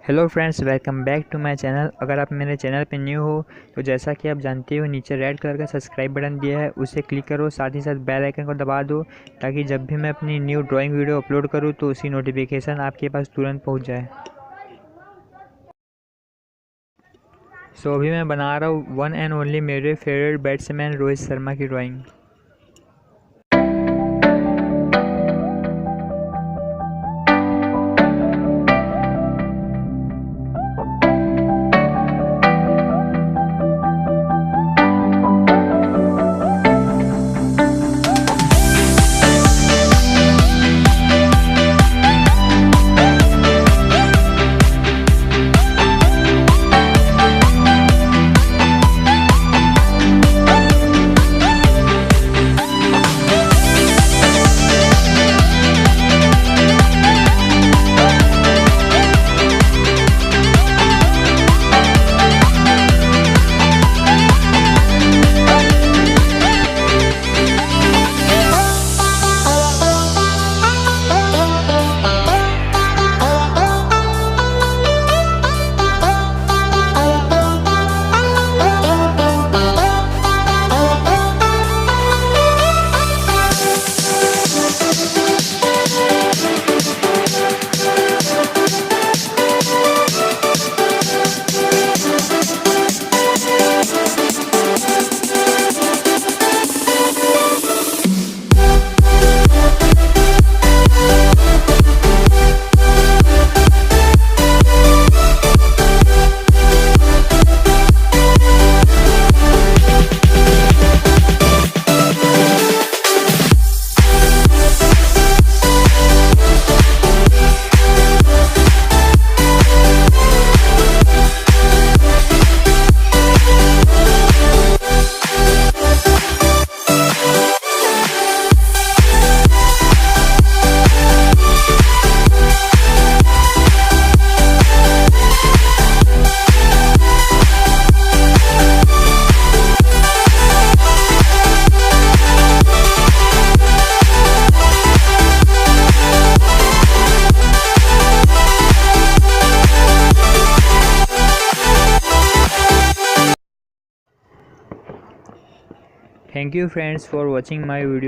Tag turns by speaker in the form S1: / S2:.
S1: Hello friends, welcome back to my channel. अगर आप मेरे चैनल पे न्यू हो तो जैसा कि आप जानते हो नीचे रेड कलर का सब्सक्राइब बटन दिया है, उसे क्लिक करो। साथ ही साथ बेल आइकन को दबा दो ताकि जब भी मैं अपनी न्यू ड्राइंग वीडियो अपलोड करूँ तो उसकी नोटिफिकेशन आपके पास तुरंत पहुंच जाए। अभी मैं बना रहा हूँ वन एंड ओनली मेरे फेवरेट बैट्समैन रोहित शर्मा की drawing. Thank you friends for watching my video.